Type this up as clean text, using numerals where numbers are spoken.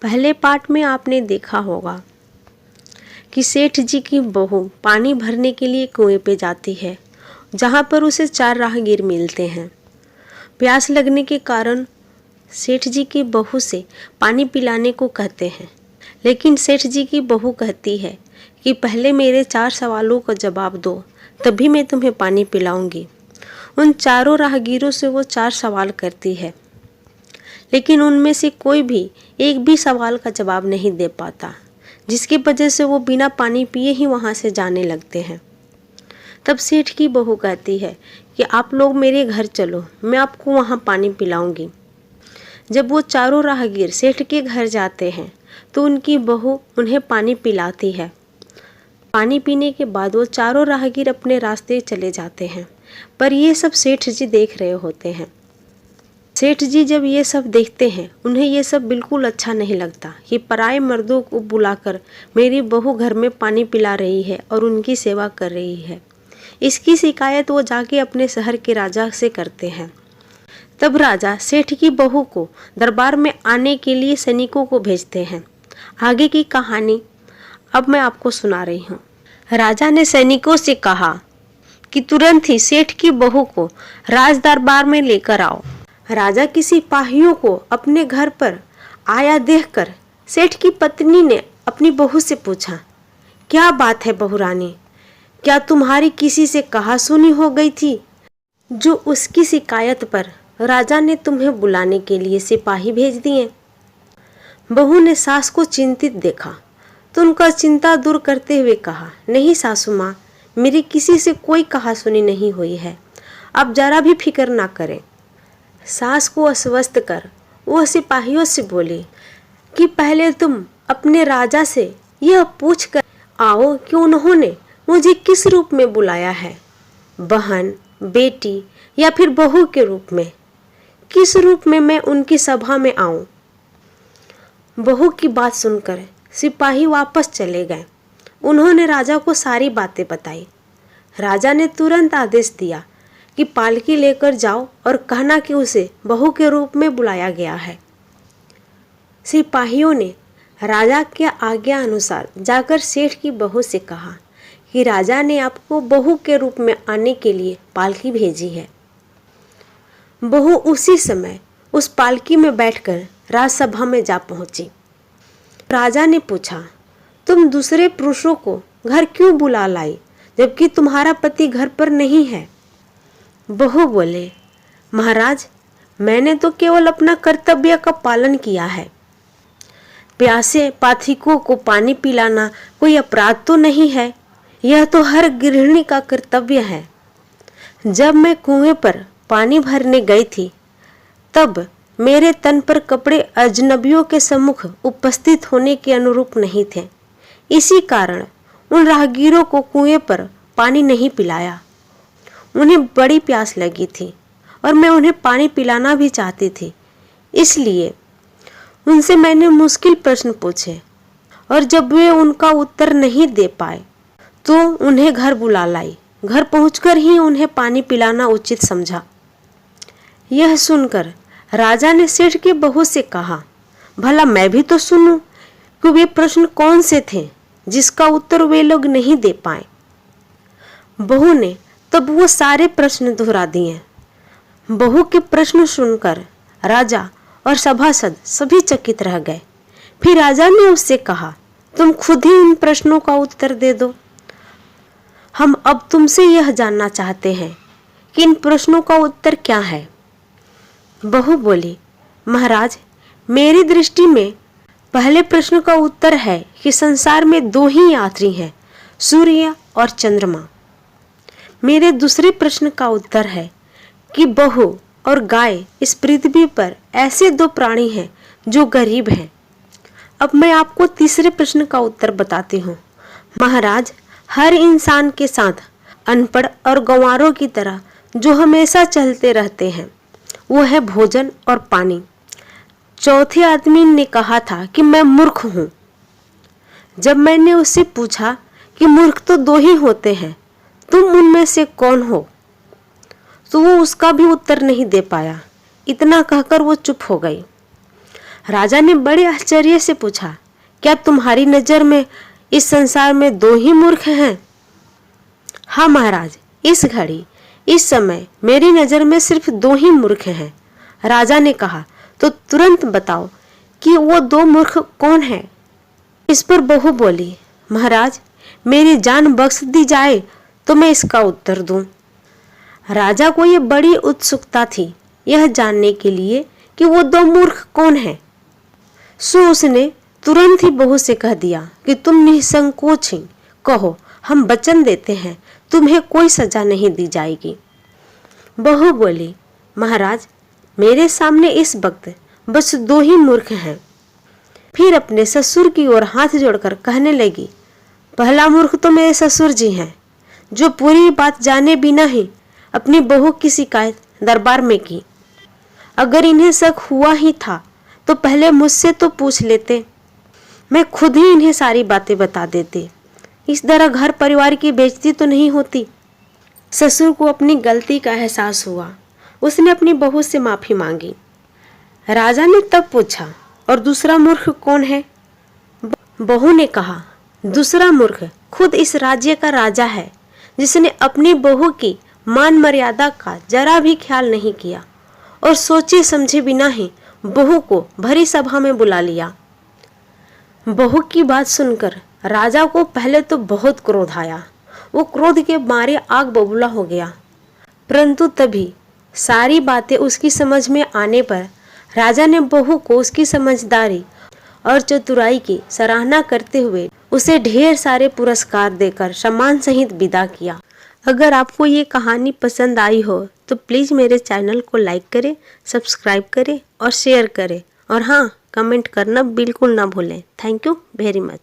पहले पार्ट में आपने देखा होगा कि सेठ जी की बहू पानी भरने के लिए कुएं पे जाती है, जहाँ पर उसे 4 राहगीर मिलते हैं। प्यास लगने के कारण सेठ जी की बहू से पानी पिलाने को कहते हैं, लेकिन सेठ जी की बहू कहती है कि पहले मेरे 4 सवालों का जवाब दो, तभी मैं तुम्हें पानी पिलाऊंगी। उन चारों राहगीरों से वो 4 सवाल करती है, लेकिन उनमें से कोई भी एक भी सवाल का जवाब नहीं दे पाता, जिसकी वजह से वो बिना पानी पिए ही वहाँ से जाने लगते हैं। तब सेठ की बहू कहती है कि आप लोग मेरे घर चलो, मैं आपको वहाँ पानी पिलाऊंगी। जब वो चारों राहगीर सेठ के घर जाते हैं तो उनकी बहू उन्हें पानी पिलाती है। पानी पीने के बाद वो चारों राहगीर अपने रास्ते चले जाते हैं, पर ये सब सेठ जी देख रहे होते हैं। सेठ जी जब ये सब देखते हैं, उन्हें ये सब बिल्कुल अच्छा नहीं लगता कि पराए मर्दों को बुलाकर मेरी बहू घर में पानी पिला रही है और उनकी सेवा कर रही है। इसकी शिकायत वो जाके अपने शहर के राजा से करते हैं। तब राजा सेठ की बहू को दरबार में आने के लिए सैनिकों को भेजते हैं। आगे की कहानी अब मैं आपको सुना रही हूँ। राजा ने सैनिकों से कहा कि तुरंत ही सेठ की बहू को राज दरबार में लेकर आओ। राजा की सिपाहियों को अपने घर पर आया देखकर सेठ की पत्नी ने अपनी बहू से पूछा, क्या बात है बहू रानी, क्या तुम्हारी किसी से कहा सुनी हो गई थी, जो उसकी शिकायत पर राजा ने तुम्हें बुलाने के लिए सिपाही भेज दिए। बहू ने सास को चिंतित देखा तो उनका चिंता दूर करते हुए कहा, नहीं सासू माँ, मेरी किसी से कोई कहा सुनी नहीं हुई है, अब जरा भी फिक्र ना करें। सास को आश्वस्त कर वो सिपाहियों से बोली कि पहले तुम अपने राजा से यह पूछ कर आओ कि उन्होंने मुझे किस रूप में बुलाया है, बहन, बेटी या फिर बहू के रूप में, किस रूप में मैं उनकी सभा में आऊं। बहू की बात सुनकर सिपाही वापस चले गए। उन्होंने राजा को सारी बातें बताई। राजा ने तुरंत आदेश दिया कि पालकी लेकर जाओ और कहना कि उसे बहू के रूप में बुलाया गया है। सिपाहियों ने राजा के आज्ञा अनुसार जाकर सेठ की बहू से कहा कि राजा ने आपको बहू के रूप में आने के लिए पालकी भेजी है। बहू उसी समय उस पालकी में बैठकर राजसभा में जा पहुंची। राजा ने पूछा, तुम दूसरे पुरुषों को घर क्यों बुला लाई जबकि तुम्हारा पति घर पर नहीं है। बहू बोले, महाराज, मैंने तो केवल अपना कर्तव्य का पालन किया है। प्यासे पाथिकों को पानी पिलाना कोई अपराध तो नहीं है, यह तो हर गृहिणी का कर्तव्य है। जब मैं कुएं पर पानी भरने गई थी तब मेरे तन पर कपड़े अजनबियों के सम्मुख उपस्थित होने के अनुरूप नहीं थे। इसी कारण उन राहगीरों को कुएं पर पानी नहीं पिलाया। उन्हें बड़ी प्यास लगी थी और मैं उन्हें पानी पिलाना भी चाहती थी, इसलिए उनसे मैंने मुश्किल प्रश्न पूछे और जब वे उनका उत्तर नहीं दे पाए तो उन्हें घर बुला लाई। घर पहुंचकर ही उन्हें पानी पिलाना उचित समझा। यह सुनकर राजा ने सेठ की बहू से कहा, भला मैं भी तो सुनूं कि वे प्रश्न कौन से थे जिसका उत्तर वे लोग नहीं दे पाए। बहू ने तब वो सारे प्रश्न दोहरा दिए। बहू के प्रश्न सुनकर राजा और सभासद सभी चकित रह गए। फिर राजा ने उससे कहा, तुम खुद ही इन प्रश्नों का उत्तर दे दो। हम अब तुमसे यह जानना चाहते हैं कि इन प्रश्नों का उत्तर क्या है। बहू बोली, महाराज, मेरी दृष्टि में पहले प्रश्न का उत्तर है कि संसार में 2 ही यात्री हैं, सूर्य और चंद्रमा। मेरे दूसरे प्रश्न का उत्तर है कि बहू और गाय इस पृथ्वी पर ऐसे 2 प्राणी हैं जो गरीब हैं। अब मैं आपको तीसरे प्रश्न का उत्तर बताती हूँ। महाराज, हर इंसान के साथ अनपढ़ और गंवारों की तरह जो हमेशा चलते रहते हैं वो है भोजन और पानी। चौथे आदमी ने कहा था कि मैं मूर्ख हूँ। जब मैंने उससे पूछा कि मूर्ख तो 2 ही होते हैं, तुम उनमें से कौन हो, तो वो उसका भी उत्तर नहीं दे पाया। इतना कहकर वो चुप हो गई। राजा ने बड़े आश्चर्य से पूछा, क्या तुम्हारी नजर में इस संसार में 2 ही मूर्ख हैं? हाँ महाराज, इस घड़ी इस समय मेरी नजर में सिर्फ 2 ही मूर्ख हैं। राजा ने कहा, तो तुरंत बताओ कि वो 2 मूर्ख कौन है? इस पर बहू बोली, महाराज मेरी जान बख्श दी जाए तो मैं इसका उत्तर दूं। राजा को ये बड़ी उत्सुकता थी यह जानने के लिए कि वो 2 मूर्ख कौन है। सो उसने तुरंत ही बहू से कह दिया कि तुम निसंकोच ही कहो, हम वचन देते हैं तुम्हें कोई सजा नहीं दी जाएगी। बहू बोली, महाराज मेरे सामने इस वक्त बस 2 ही मूर्ख हैं। फिर अपने ससुर की ओर हाथ जोड़कर कहने लगी, पहला मूर्ख तो मेरे ससुर जी हैं, जो पूरी बात जाने बिना ही अपनी बहू की शिकायत दरबार में की। अगर इन्हें शक हुआ ही था तो पहले मुझसे तो पूछ लेते, मैं खुद ही इन्हें सारी बातें बता देती। इस तरह घर परिवार की बेइज्जती तो नहीं होती। ससुर को अपनी गलती का एहसास हुआ। उसने अपनी बहू से माफी मांगी। राजा ने तब पूछा, और दूसरा मूर्ख कौन है? बहू ने कहा, दूसरा मूर्ख खुद इस राज्य का राजा है, जिसने अपनी बहू की मान मर्यादा का जरा भी ख्याल नहीं किया और सोचे समझे बिना ही बहू को भरी सभा में बुला लिया। बहू की बात सुनकर राजा को पहले तो बहुत क्रोध आया। वो क्रोध के मारे आग बबूला हो गया। परंतु तभी सारी बातें उसकी समझ में आने पर राजा ने बहू को उसकी समझदारी और चतुराई की सराहना करते हुए उसे ढेर सारे पुरस्कार देकर सम्मान सहित विदा किया। अगर आपको ये कहानी पसंद आई हो तो प्लीज़ मेरे चैनल को लाइक करें, सब्सक्राइब करें और शेयर करें, और हाँ, कमेंट करना बिल्कुल ना भूलें। Thank you very much.